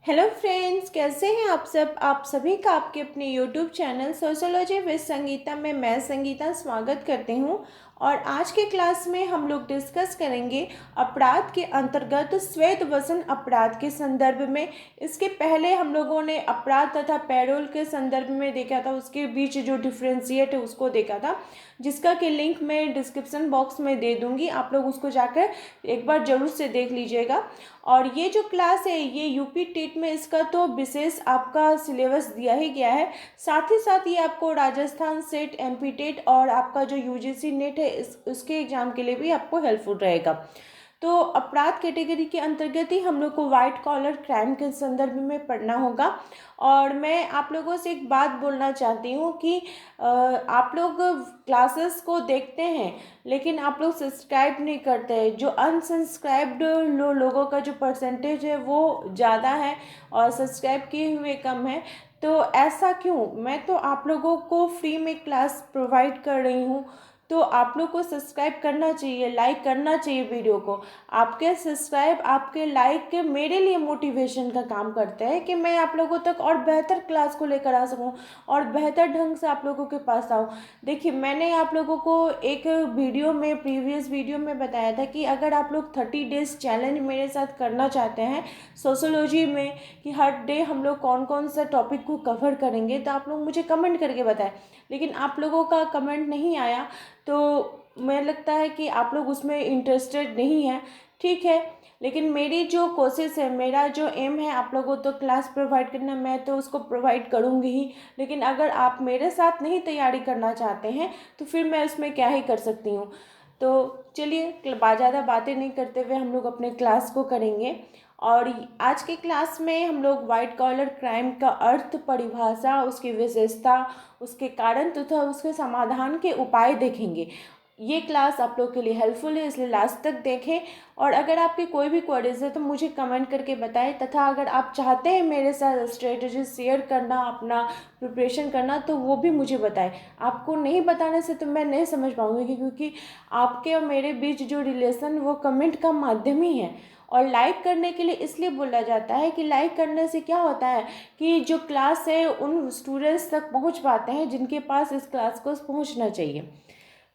Hello friends, कैसे हैं आप सब। आप सभी का आपके अपने YouTube channel sociology with Sangeeta में मैं संगीता स्वागत करती हूं। और आज के क्लास में हम लोग डिस्कस करेंगे अपराध के अंतर्गत श्वेत वसन अपराध के संदर्भ में। इसके पहले हम लोगों ने अपराध तथा पैरोल के संदर्भ में देखा था, उसके बीच जो डिफ्रेंशिएट है उसको देखा था, जिसका कि लिंक मैं डिस्क्रिप्शन बॉक्स में दे दूंगी। आप लोग उसको जाकर एक बार जरूर से देख लीजिएगा। और ये जो क्लास है ये यूपी टेट में इसका तो विशेष आपका सिलेबस दिया ही गया है। साथ ही साथ ये आपको राजस्थान सेट, एमपी टेट और आपका जो यूजीसी नेट है उसके एग्जाम के लिए भी आपको हेल्पफुल रहेगा। तो अपराध कैटेगरी के अंतर्गत ही हम लोग को वाइट कॉलर क्राइम के संदर्भ में पढ़ना होगा। और मैं आप लोगों से एक बात बोलना चाहती हूँ कि आप लोग क्लासेस को देखते हैं लेकिन आप लोग सब्सक्राइब नहीं करते हैं। जो अनसब्सक्राइब्ड लोगों का जो परसेंटेज है वो ज़्यादा है और सब्सक्राइब किए हुए कम है। तो ऐसा क्यों? मैं तो आप लोगों को फ्री में क्लास प्रोवाइड कर रही हूँ, तो आप लोग को सब्सक्राइब करना चाहिए, लाइक करना चाहिए वीडियो को। आपके सब्सक्राइब, आपके लाइक मेरे लिए मोटिवेशन का काम करते हैं कि मैं आप लोगों तक और बेहतर क्लास को लेकर आ सकूं और बेहतर ढंग से आप लोगों के पास आऊं। देखिए, मैंने आप लोगों को एक वीडियो में, प्रीवियस वीडियो में बताया था कि अगर आप लोग 30 डेज चैलेंज मेरे साथ करना चाहते हैं सोशोलॉजी में, कि हर डे हम लोग कौन कौन सा टॉपिक को कवर करेंगे, तो आप लोग मुझे कमेंट करके बताएं। लेकिन आप लोगों का कमेंट नहीं आया, तो मुझे लगता है कि आप लोग उसमें इंटरेस्टेड नहीं है। ठीक है, लेकिन मेरी जो कोशिश है, मेरा जो एम है आप लोगों तो क्लास प्रोवाइड करना, मैं तो उसको प्रोवाइड करूँगी ही। लेकिन अगर आप मेरे साथ नहीं तैयारी करना चाहते हैं तो फिर मैं उसमें क्या ही कर सकती हूँ। तो चलिए, ज़्यादा बातें नहीं करते हुए हम लोग अपने क्लास को करेंगे। और आज के क्लास में हम लोग वाइट कॉलर क्राइम का अर्थ, परिभाषा, उसकी विशेषता, उसके कारण तथा उसके समाधान के उपाय देखेंगे। ये क्लास आप लोग के लिए हेल्पफुल है, इसलिए लास्ट तक देखें। और अगर आपके कोई भी क्वेरीज है तो मुझे कमेंट करके बताएं, तथा अगर आप चाहते हैं मेरे साथ स्ट्रेटजी शेयर करना, अपना प्रिपरेशन करना, तो वो भी मुझे बताएं। आपको नहीं बताने से तो मैं नहीं समझ पाऊँगी, क्योंकि आपके और मेरे बीच जो रिलेशन वो कमेंट का माध्यम ही है। और लाइक करने के लिए इसलिए बोला जाता है कि लाइक करने से क्या होता है कि जो क्लास है उन स्टूडेंट्स तक पहुंच पाते हैं जिनके पास इस क्लास को पहुंचना चाहिए।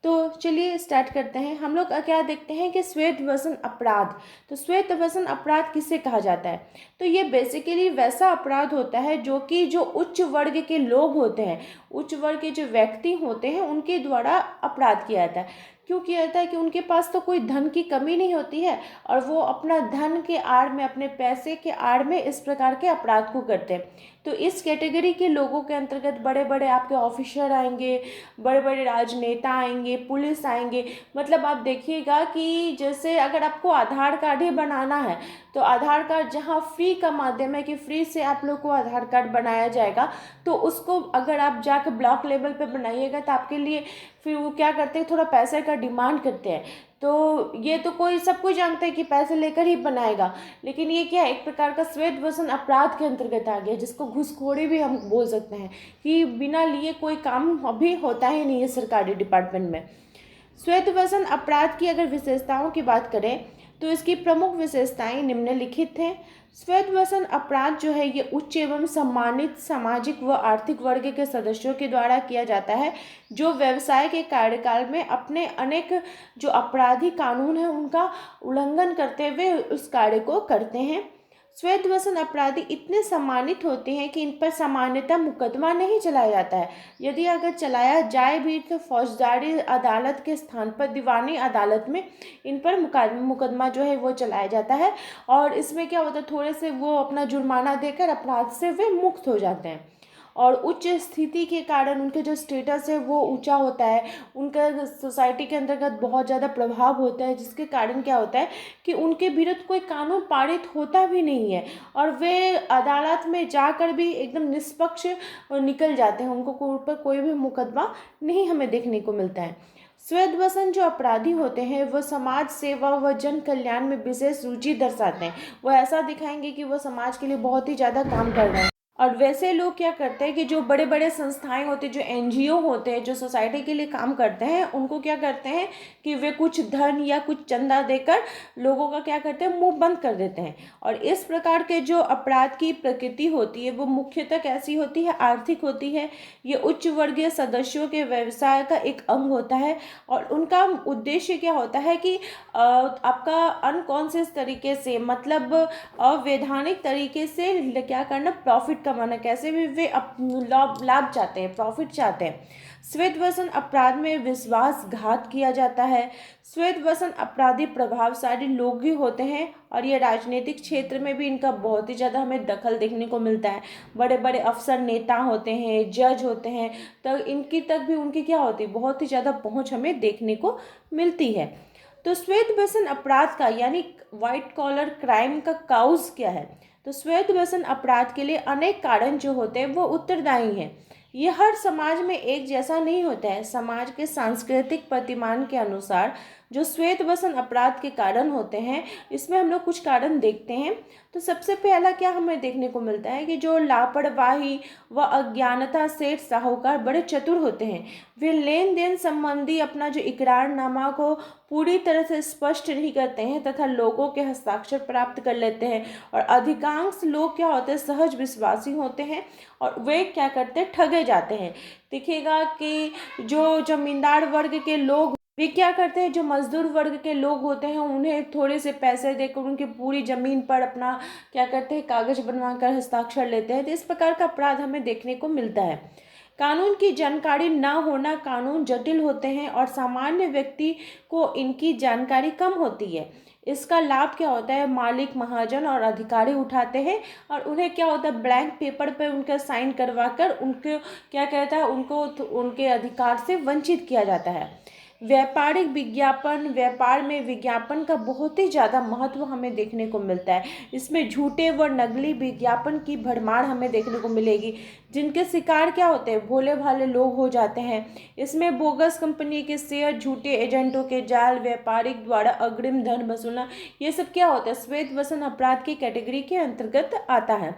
तो चलिए स्टार्ट करते हैं। हम लोग क्या देखते हैं कि श्वेत वसन अपराध। तो श्वेत वसन अपराध किसे कहा जाता है? तो ये बेसिकली वैसा अपराध होता है जो उच्च वर्ग के लोग होते हैं, उच्च वर्ग के जो व्यक्ति होते हैं उनके द्वारा अपराध किया जाता है। क्यों किया जाता है? कि उनके पास तो कोई धन की कमी नहीं होती है और वो अपना धन के आड़ में, अपने पैसे के आड़ में इस प्रकार के अपराध को करते हैं। तो इस कैटेगरी के लोगों के अंतर्गत बड़े बड़े आपके ऑफिसर आएंगे, बड़े बड़े राजनेता आएंगे, पुलिस आएंगे। मतलब आप देखिएगा कि जैसे अगर आपको आधार कार्ड ही बनाना है तो आधार कार्ड जहाँ फ्री का माध्यम है कि फ्री से आप लोग को आधार कार्ड बनाया जाएगा, तो उसको अगर आप जाकर ब्लॉक लेवल पे बनाइएगा तो आपके लिए फिर वो क्या करते हैं, थोड़ा पैसे का डिमांड करते हैं। तो ये तो कोई सब कुछ जानते हैं कि पैसे लेकर ही बनाएगा, लेकिन ये क्या है, एक प्रकार का श्वेत वसन अपराध के अंतर्गत आ गया, जिसको घूसखोरी भी हम बोल सकते हैं, कि बिना लिए कोई काम अभी होता ही नहीं है सरकारी डिपार्टमेंट में। श्वेत वसन अपराध की अगर विशेषताओं की बात करें तो इसकी प्रमुख विशेषताएं निम्नलिखित हैं। श्वेत वसन अपराध जो है ये उच्च एवं सम्मानित सामाजिक व आर्थिक वर्ग के सदस्यों के द्वारा किया जाता है, जो व्यवसाय के कार्यकाल में अपने अनेक जो अपराधी कानून है उनका उल्लंघन करते हुए उस कार्य को करते हैं। श्वेत वसन अपराधी इतने सम्मानित होते हैं कि इन पर सामान्यतः मुकदमा नहीं चलाया जाता है। यदि अगर चलाया जाए भी तो फौजदारी अदालत के स्थान पर दीवानी अदालत में इन पर मुकदमा जो है वो चलाया जाता है। और इसमें क्या होता है, थोड़े से वो अपना जुर्माना देकर अपराध से वे मुक्त हो जाते हैं। और उच्च स्थिति के कारण उनके जो स्टेटस है वो ऊंचा होता है, उनका सोसाइटी के अंतर्गत बहुत ज़्यादा प्रभाव होता है, जिसके कारण क्या होता है कि उनके विरुद्ध कोई कानून पारित होता भी नहीं है और वे अदालत में जाकर भी एकदम निष्पक्ष निकल जाते हैं, उनको ऊपर कोई भी मुकदमा नहीं हमें देखने को मिलता है। श्वेत वसन जो अपराधी होते हैं वो समाज सेवा व जन कल्याण में विशेष रुचि दर्शाते हैं। वो ऐसा दिखाएंगे कि वो समाज के लिए बहुत ही ज़्यादा काम कर रहे हैं। और वैसे लोग क्या करते हैं कि जो बड़े बड़े संस्थाएं होते हैं, जो एनजीओ होते हैं, जो सोसाइटी के लिए काम करते हैं, उनको क्या करते हैं कि वे कुछ धन या कुछ चंदा देकर लोगों का क्या करते हैं, मुंह बंद कर देते हैं। और इस प्रकार के जो अपराध की प्रकृति होती है वो मुख्यतः कैसी होती है, आर्थिक होती है। ये उच्च वर्गीय सदस्यों के व्यवसाय का एक अंग होता है और उनका उद्देश्य क्या होता है कि आपका अनकॉन्शियस तरीके से, मतलब अवैधानिक तरीके से क्या करना, प्रॉफिट कमाना, कैसे भी वे लाभ लाभ चाहते हैं, प्रॉफिट चाहते हैं। श्वेत वसन अपराध में विश्वासघात किया जाता है। श्वेत वसन अपराधी प्रभावशाली लोग ही होते हैं और ये राजनीतिक क्षेत्र में भी इनका बहुत ही ज़्यादा हमें दखल देखने को मिलता है। बड़े बड़े अफसर, नेता होते हैं, जज होते हैं, तो इनकी तक भी उनकी क्या होती है, बहुत ही ज़्यादा पहुंच हमें देखने को मिलती है। तो श्वेत वसन अपराध का यानी व्हाइट कॉलर क्राइम का काउज क्या है? तो श्वेत वसन अपराध के लिए अनेक कारण जो होते हैं वो उत्तरदायी हैं। ये हर समाज में एक जैसा नहीं होता है। समाज के सांस्कृतिक प्रतिमान के अनुसार जो श्वेत वसन अपराध के कारण होते हैं, इसमें हम लोग कुछ कारण देखते हैं। तो सबसे पहला क्या हमें देखने को मिलता है कि जो लापरवाही व अज्ञानता सेठ साहूकार बड़े चतुर होते हैं। वे लेन देन संबंधी अपना जो इकरारनामा को पूरी तरह से स्पष्ट नहीं करते हैं तथा लोगों के हस्ताक्षर प्राप्त कर लेते हैं। और अधिकांश लोग क्या होते हैं, सहज विश्वासी होते हैं और वे क्या करते हैं, ठगे जाते हैं। दिखेगा कि जो जमींदार वर्ग के लोग, वे क्या करते हैं, जो मजदूर वर्ग के लोग होते हैं उन्हें थोड़े से पैसे देकर उनकी पूरी ज़मीन पर अपना क्या करते हैं, कागज बनवा कर हस्ताक्षर लेते हैं। तो इस प्रकार का अपराध हमें देखने को मिलता है। कानून की जानकारी न होना, कानून जटिल होते हैं और सामान्य व्यक्ति को इनकी जानकारी कम होती है। इसका लाभ क्या होता है, मालिक, महाजन और अधिकारी उठाते हैं और उन्हें क्या होता है, ब्लैंक पेपर पर उनका साइन करवाकर उनको क्या कहता है, उनको उनके अधिकार से वंचित किया जाता है। व्यापारिक विज्ञापन, व्यापार में विज्ञापन का बहुत ही ज़्यादा महत्व हमें देखने को मिलता है। इसमें झूठे व नकली विज्ञापन की भरमार हमें देखने को मिलेगी, जिनके शिकार क्या होते हैं, भोले भाले लोग हो जाते हैं। इसमें बोगस कंपनी के शेयर, झूठे एजेंटों के जाल, व्यापारिक द्वारा अग्रिम धन वसूलना, ये सब क्या होता है, श्वेत वसन अपराध की कैटेगरी के अंतर्गत आता है।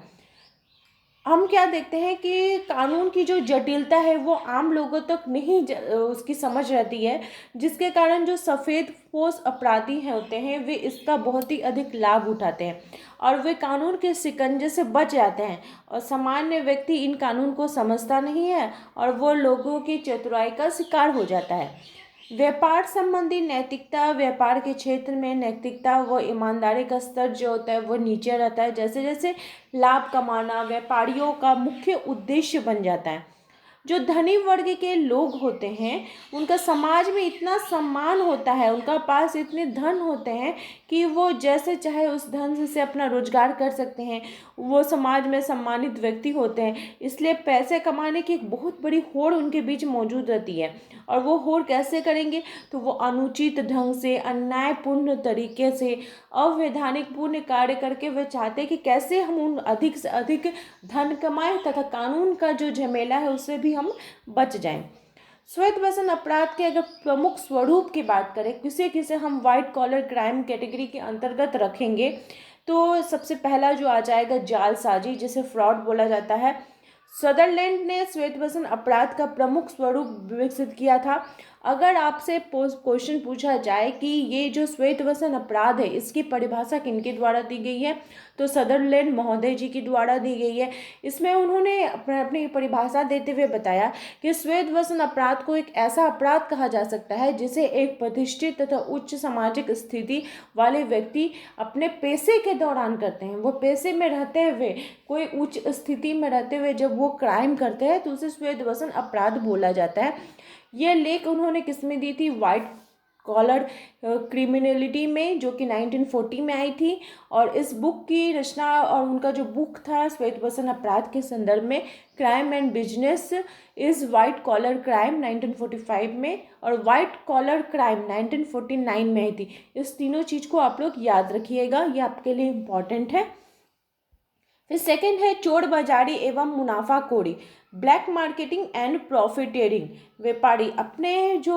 हम क्या देखते हैं कि कानून की जो जटिलता है वो आम लोगों तक नहीं उसकी समझ रहती है, जिसके कारण जो सफ़ेदपोश अपराधी हैं होते हैं वे इसका बहुत ही अधिक लाभ उठाते हैं और वे कानून के शिकंजे से बच जाते हैं। और सामान्य व्यक्ति इन कानून को समझता नहीं है और वो लोगों की चतुराई का शिकार हो जाता है। व्यापार संबंधी नैतिकता, व्यापार के क्षेत्र में नैतिकता व ईमानदारी का स्तर जो होता है वो नीचे रहता है। जैसे जैसे लाभ कमाना व्यापारियों का मुख्य उद्देश्य बन जाता है। जो धनी वर्ग के लोग होते हैं उनका समाज में इतना सम्मान होता है, उनका पास इतने धन होते हैं कि वो जैसे चाहे उस धन से अपना रोजगार कर सकते हैं। वो समाज में सम्मानित व्यक्ति होते हैं, इसलिए पैसे कमाने की एक बहुत बड़ी होड़ उनके बीच मौजूद रहती है। और वो होड़ कैसे करेंगे, तो वो अनुचित ढंग से, अन्यायपूर्ण तरीके से, अवैधानिक पूर्ण कार्य करके वे चाहते हैं कि कैसे हम उन अधिक से अधिक धन कमाएं तथा कानून का जो झमेला है उससे भी हम बच जाएं। श्वेत वसन अपराध के अगर प्रमुख स्वरूप की बात करें, किसे किसे हम व्हाइट कॉलर क्राइम कैटेगरी के अंतर्गत रखेंगे, तो सबसे पहला जो आ जाएगा जालसाजी, जिसे फ्रॉड बोला जाता है। सदरलैंड ने श्वेत वसन अपराध का प्रमुख स्वरूप विकसित किया था। अगर आपसे क्वेश्चन पूछा जाए कि ये जो श्वेत वसन अपराध है इसकी परिभाषा किनके द्वारा दी गई है, तो सदरलैंड महोदय जी के द्वारा दी गई है। इसमें उन्होंने अपनी परिभाषा देते हुए बताया कि श्वेत वसन अपराध को एक ऐसा अपराध कहा जा सकता है जिसे एक प्रतिष्ठित तथा उच्च सामाजिक स्थिति वाले व्यक्ति अपने पेशे के दौरान करते हैं। वो पेशे में रहते हुए, कोई उच्च स्थिति में रहते हुए जब वो क्राइम करते हैं तो उसे श्वेत वसन अपराध बोला जाता है। ये लेख उन्होंने किसमें दी थी, व्हाइट कॉलर क्रिमिनलिटी में, जो कि 1940 में आई थी। और इस बुक की रचना और उनका जो बुक था श्वेत वसन अपराध के संदर्भ में, crime and business is white collar crime 1945 में, और व्हाइट कॉलर क्राइम 1949 में आई थी। इस तीनों चीज़ को आप लोग याद रखिएगा, ये आपके लिए इम्पॉर्टेंट है। फिर सेकंड है चोर बाजारी एवं मुनाफाखोरी। ब्लैक मार्केटिंग एंड प्रॉफिटेरिंग, व्यापारी अपने जो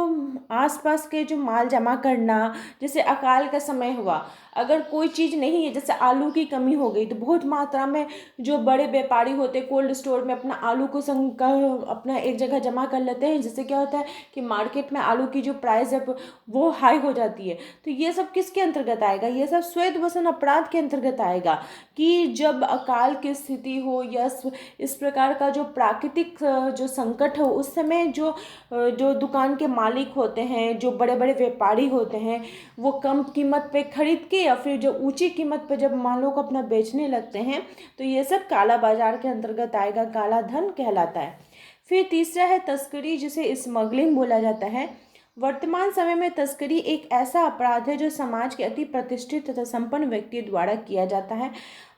आसपास के जो माल जमा करना, जैसे अकाल का समय हुआ, अगर कोई चीज़ नहीं है, जैसे आलू की कमी हो गई, तो बहुत मात्रा में जो बड़े व्यापारी होते हैं कोल्ड स्टोर में अपना आलू को अपना एक जगह जमा कर लेते हैं, जिससे क्या होता है कि मार्केट में आलू की जो प्राइस है वो हाई हो जाती है। तो ये सब किसके अंतर्गत आएगा? ये सब श्वेत वसन अपराध के अंतर्गत आएगा, कि जब अकाल की स्थिति हो या इस प्रकार का जो प्राकृतिक जो संकट हो, उस समय जो जो दुकान के मालिक होते हैं, जो बड़े बड़े व्यापारी होते हैं, वो कम कीमत पे खरीद के या फिर जो ऊंची कीमत पे जब मालों को अपना बेचने लगते हैं, तो ये सब काला बाजार के अंतर्गत आएगा, काला धन कहलाता है। फिर तीसरा है तस्करी, जिसे स्मगलिंग बोला जाता है। वर्तमान समय में तस्करी एक ऐसा अपराध है जो समाज के अति प्रतिष्ठित तथा संपन्न व्यक्ति द्वारा किया जाता है।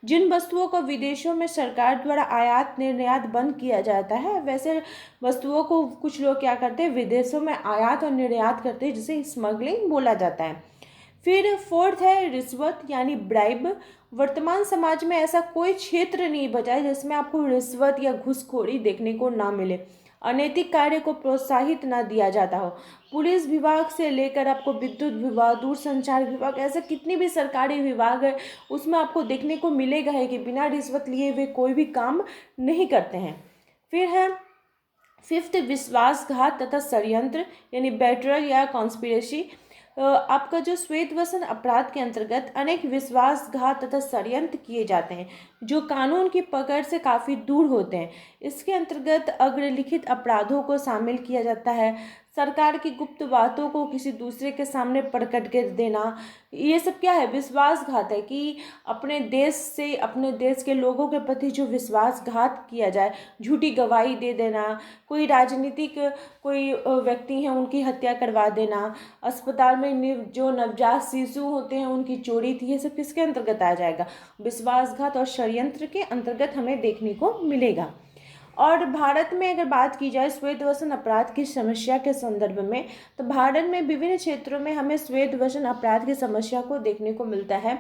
जिन वस्तुओं को विदेशों में सरकार द्वारा आयात निर्यात बंद किया जाता है, वैसे वस्तुओं को कुछ लोग क्या करते हैं, विदेशों में आयात और निर्यात करते हैं, जिसे स्मगलिंग बोला जाता है। फिर फोर्थ है रिश्वत यानी ब्राइब। वर्तमान समाज में ऐसा कोई क्षेत्र नहीं बचा है जिसमें आपको रिश्वत या घूसखोरी देखने को ना मिले, अनैतिक कार्य को प्रोत्साहित ना दिया जाता हो। पुलिस विभाग से लेकर आपको विद्युत विभाग, दूरसंचार विभाग, ऐसे कितने भी सरकारी विभाग है, उसमें आपको देखने को मिलेगा है कि बिना रिश्वत लिए हुए कोई भी काम नहीं करते हैं। फिर है फिफ्थ विश्वासघात तथा षड्यंत्र यानी बेट्रयल या कॉन्स्पिरेसी। आपका जो श्वेत वसन अपराध के अंतर्गत अनेक विश्वासघात तथा षड्यंत्र किए जाते हैं जो कानून की पकड़ से काफ़ी दूर होते हैं। इसके अंतर्गत अग्रलिखित अपराधों को शामिल किया जाता है। सरकार की गुप्त बातों को किसी दूसरे के सामने प्रकट कर देना, ये सब क्या है, विश्वासघात है, कि अपने देश से, अपने देश के लोगों के प्रति जो विश्वासघात किया जाए, झूठी गवाही दे देना, कोई राजनीतिक कोई व्यक्ति हैं उनकी हत्या करवा देना, अस्पताल में जो नवजात शिशु होते हैं उनकी चोरी थी, ये सब किसके अंतर्गत आ जाएगा, विश्वासघात और षड्यंत्र के अंतर्गत हमें देखने को मिलेगा। और भारत में अगर बात की जाए श्वेत वसन अपराध की समस्या के संदर्भ में, तो भारत में विभिन्न क्षेत्रों में हमें श्वेत वसन अपराध की समस्या को देखने को मिलता है।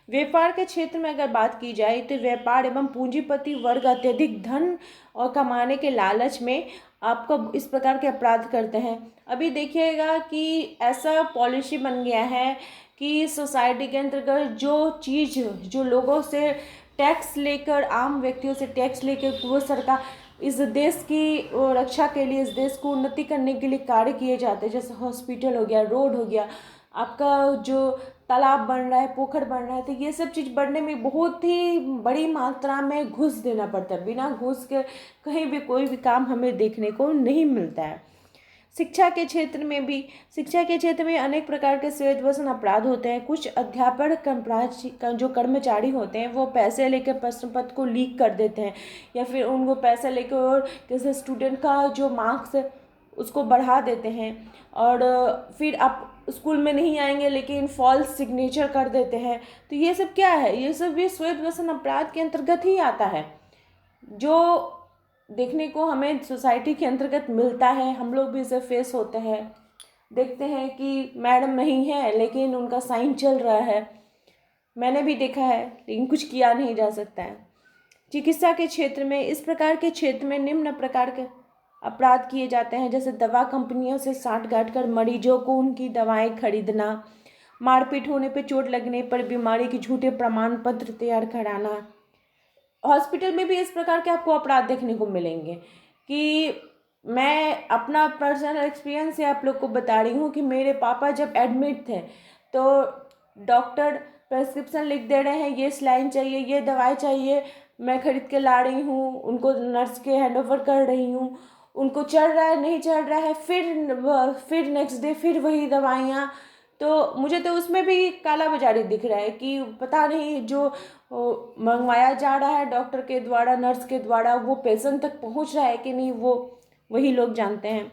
व्यापार के क्षेत्र में अगर बात की जाए तो व्यापार एवं पूंजीपति वर्ग अत्यधिक धन और कमाने के लालच में आपको इस प्रकार के अपराध करते हैं। अभी देखिएगा कि ऐसा पॉलिसी बन गया है कि सोसाइटी के अंतर्गत जो चीज़, जो लोगों से टैक्स लेकर, आम व्यक्तियों से टैक्स लेकर वो सरकार इस देश की रक्षा के लिए, इस देश को उन्नति करने के लिए कार्य किए जाते हैं, जैसे हॉस्पिटल हो गया, रोड हो गया, आपका जो तालाब बन रहा है, पोखर बन रहा है, तो ये सब चीज़ बनने में बहुत ही बड़ी मात्रा में घूस देना पड़ता है। बिना घूस के कहीं भी कोई भी काम हमें देखने को नहीं मिलता है। शिक्षा के क्षेत्र में अनेक प्रकार के श्वेत वसन अपराध होते हैं। कुछ अध्यापक जो कर्मचारी होते हैं वो पैसे लेकर प्रश्न पत्र को लीक कर देते हैं, या फिर उनको पैसा लेकर और किसी स्टूडेंट का जो मार्क्स है उसको बढ़ा देते हैं, और फिर आप स्कूल में नहीं आएंगे लेकिन फॉल्स सिग्नेचर कर देते हैं। तो ये सब क्या है, ये सब भी श्वेत वसन अपराध के अंतर्गत ही आता है, जो देखने को हमें सोसाइटी के अंतर्गत मिलता है। हम लोग भी इसे फेस होते हैं, देखते हैं कि मैडम नहीं है लेकिन उनका साइन चल रहा है, मैंने भी देखा है, लेकिन कुछ किया नहीं जा सकता है। चिकित्सा के क्षेत्र में, इस प्रकार के क्षेत्र में निम्न प्रकार के अपराध किए जाते हैं, जैसे दवा कंपनियों से साठगांठ कर मरीजों को उनकी दवाएं खरीदना, मारपीट होने पर, चोट लगने पर बीमारी के झूठे प्रमाण पत्र तैयार कराना। हॉस्पिटल में भी इस प्रकार के आपको अपराध देखने को मिलेंगे। कि मैं अपना पर्सनल एक्सपीरियंस से आप लोग को बता रही हूँ कि मेरे पापा जब एडमिट थे तो डॉक्टर प्रेस्क्रिप्शन लिख दे रहे हैं, ये सलाइन चाहिए, ये दवाई चाहिए, मैं खरीद के ला रही हूँ, उनको नर्स के हैंड ओवर कर रही हूँ, उनको चढ़ रहा है नहीं चढ़ रहा है, फिर नेक्स्ट डे फिर वही दवाइयाँ। तो मुझे तो उसमें भी काला बाजारी दिख रहा है कि पता नहीं जो मंगवाया जा रहा है डॉक्टर के द्वारा, नर्स के द्वारा, वो पेशेंट तक पहुंच रहा है कि नहीं, वो वही लोग जानते हैं।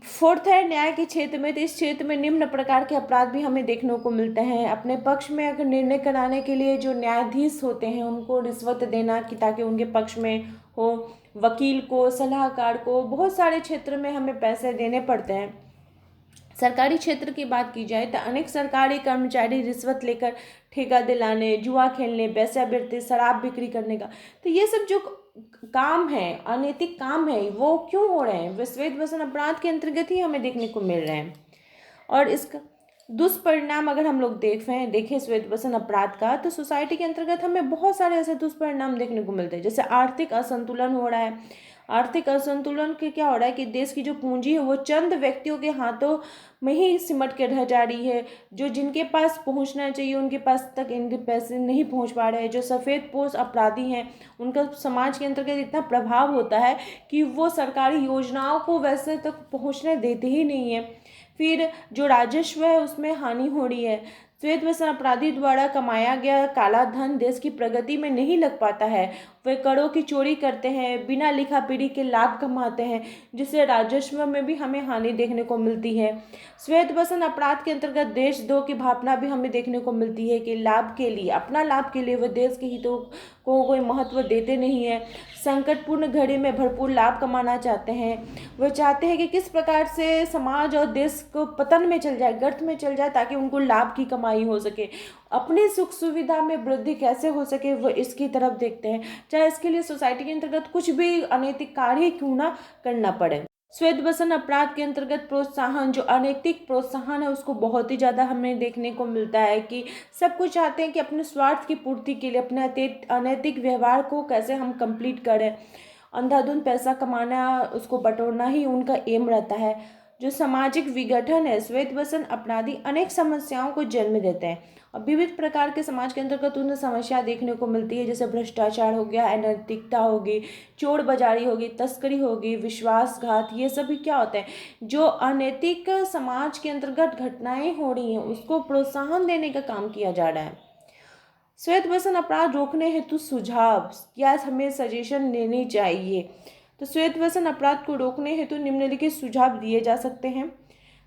फोर्थ है न्याय के क्षेत्र में, तो इस क्षेत्र में निम्न प्रकार के अपराध भी हमें देखने को मिलते हैं। अपने पक्ष में अगर निर्णय कराने के लिए जो न्यायाधीश होते हैं उनको रिश्वत देना कि ताकि उनके पक्ष में हो, वकील को, सलाहकार को, बहुत सारे क्षेत्र में हमें पैसे देने पड़ते हैं। सरकारी क्षेत्र की बात की जाए तो अनेक सरकारी कर्मचारी रिश्वत लेकर ठेका दिलाने, जुआ खेलने, वेश्यावृत्ति, शराब बिक्री करने का, तो ये सब जो काम है, अनैतिक काम है, वो क्यों हो रहे हैं, वे श्वेत व्यसन अपराध के अंतर्गत ही हमें देखने को मिल रहे हैं। और इसका दुष्परिणाम अगर हम लोग देखें श्वेत व्यसन अपराध का, तो सोसाइटी के अंतर्गत हमें बहुत सारे ऐसे दुष्परिणाम देखने को मिलते हैं। जैसे आर्थिक असंतुलन हो रहा है। आर्थिक असंतुलन के क्या हो रहा है कि देश की जो पूंजी है वो चंद व्यक्तियों के हाथों में ही सिमट के रह जा रही है। जो जिनके पास पहुंचना चाहिए उनके पास तक इनके पैसे नहीं पहुंच पा रहे हैं। जो सफ़ेदपोश अपराधी हैं उनका समाज के अंतर्गत इतना प्रभाव होता है कि वो सरकारी योजनाओं को वैसे तक पहुंचने देते ही नहीं है। फिर जो राजस्व है उसमें हानि हो रही है। श्वेत व्यसन अपराधी द्वारा कमाया गया काला धन देश की प्रगति में नहीं लग पाता है। वे करों की चोरी करते हैं, बिना लिखा पढ़ी के लाभ कमाते हैं, जिससे राजस्व में भी हमें हानि देखने को मिलती है। श्वेत व्यसन अपराध के अंतर्गत देशद्रोह की भावना भी हमें देखने को मिलती है कि लाभ के लिए, अपना लाभ के लिए वे देश के हितों को कोई महत्व देते नहीं है। संकटपूर्ण घड़ी में भरपूर लाभ कमाना चाहते हैं। वे चाहते हैं कि किस प्रकार से समाज और देश को पतन में चल जाए, गर्त में चल जाए, ताकि उनको लाभ की कमाई हो सके। अपनी सुख सुविधा में वृद्धि कैसे हो सके वो इसकी तरफ देखते हैं, चाहे इसके लिए सोसाइटी के अंतर्गत कुछ भी अनैतिक कार्य क्यों ना करना पड़े। श्वेत व्यसन अपराध के अंतर्गत प्रोत्साहन, जो अनैतिक प्रोत्साहन है उसको बहुत ही ज़्यादा हमें देखने को मिलता है कि सब कुछ चाहते हैं कि अपने स्वार्थ की पूर्ति के लिए अपने अनैतिक व्यवहार को कैसे हम कंप्लीट करें। अंधाधुंध पैसा कमाना, उसको बटोरना ही उनका एम रहता है। जो सामाजिक विघटन है, श्वेत व्यसन अपराधी अनेक समस्याओं को जन्म देते हैं और विविध प्रकार के समाज के अंतर्गत उन्हें समस्या देखने को मिलती है। जैसे भ्रष्टाचार हो गया, अनैतिकता होगी, चोर बाजारी होगी, तस्करी होगी, विश्वासघात, ये सभी क्या होते हैं, जो अनैतिक समाज के अंतर्गत घटनाएं हो रही हैं उसको प्रोत्साहन देने का काम किया जा रहा है। श्वेत व्यसन अपराध रोकने हेतु सुझाव या हमें सजेशन लेनी चाहिए। तो श्वेत व्यसन अपराध को रोकने हेतु निम्नलिखित सुझाव दिए जा सकते हैं।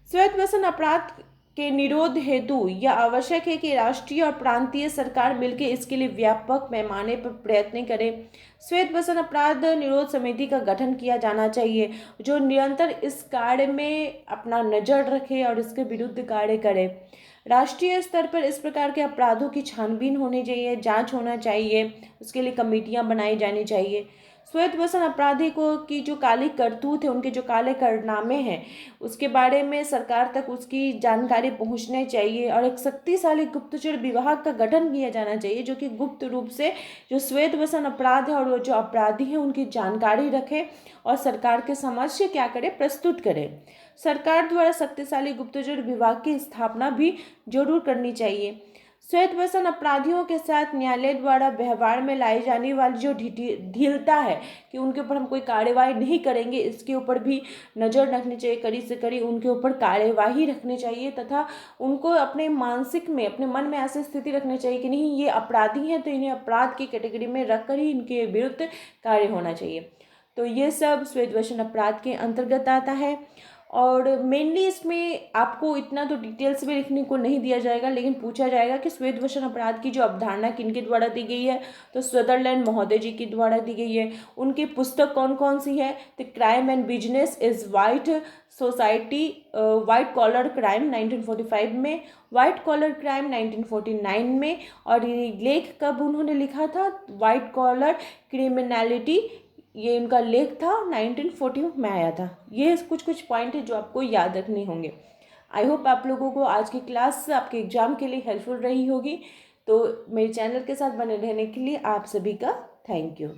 श्वेत व्यसन अपराध के निरोध हेतु यह आवश्यक है कि राष्ट्रीय और प्रांतीय सरकार मिलकर इसके लिए व्यापक पैमाने पर प्रयत्न करें। श्वेत व्यसन अपराध निरोध समिति का गठन किया जाना चाहिए जो निरंतर इस कार्य में अपना नज़र रखे और इसके विरुद्ध कार्य करे। राष्ट्रीय स्तर पर इस प्रकार के अपराधों की छानबीन होनी चाहिए, जांच होना चाहिए, उसके लिए कमेटियां बनाई जानी चाहिए। श्वेत व्यसन अपराधी को की जो काली करतूत है, उनके जो काले कारनामे हैं, उसके बारे में सरकार तक उसकी जानकारी पहुंचनी चाहिए और एक शक्तिशाली गुप्तचर विभाग का गठन किया जाना चाहिए जो कि गुप्त रूप से जो श्वेत व्यसन अपराध है और वो जो अपराधी हैं उनकी जानकारी रखे और सरकार के समक्ष क्या करे, प्रस्तुत करे। सरकार द्वारा शक्तिशाली गुप्तचर विभाग की स्थापना भी जरूर करनी चाहिए। श्वेत व्यसन अपराधियों के साथ न्यायालय द्वारा व्यवहार में लाई जाने वाली जो ढीलता है कि उनके ऊपर हम कोई कार्यवाही नहीं करेंगे, इसके ऊपर भी नज़र रखनी चाहिए, कड़ी से कड़ी उनके ऊपर कार्यवाही रखनी चाहिए तथा उनको अपने मानसिक में, अपने मन में ऐसी स्थिति रखनी चाहिए कि नहीं ये अपराधी हैं तो इन्हें अपराध की कैटेगरी में रखकर ही इनके विरुद्ध कार्य होना चाहिए। तो ये सब श्वेत व्यसन अपराध के अंतर्गत आता है और मेनली इसमें आपको इतना तो डिटेल्स में लिखने को नहीं दिया जाएगा, लेकिन पूछा जाएगा कि श्वेत व्यसन अपराध की जो अवधारणा किनके द्वारा दी गई है, तो सदरलैंड महोदय जी के द्वारा दी गई है। उनकी पुस्तक कौन कौन सी है, the crime and business is white society, white collar crime 1945 में, वाइट कॉलर क्राइम 1949 में, और ये लेख कब उन्होंने लिखा था, वाइट कॉलर क्रिमिनलिटी, ये इनका लेख था 1940 में आया था। ये कुछ कुछ पॉइंट है जो आपको याद रखने होंगे। आई होप आप लोगों को आज की क्लास आपके एग्जाम के लिए हेल्पफुल रही होगी। तो मेरे चैनल के साथ बने रहने के लिए आप सभी का थैंक यू।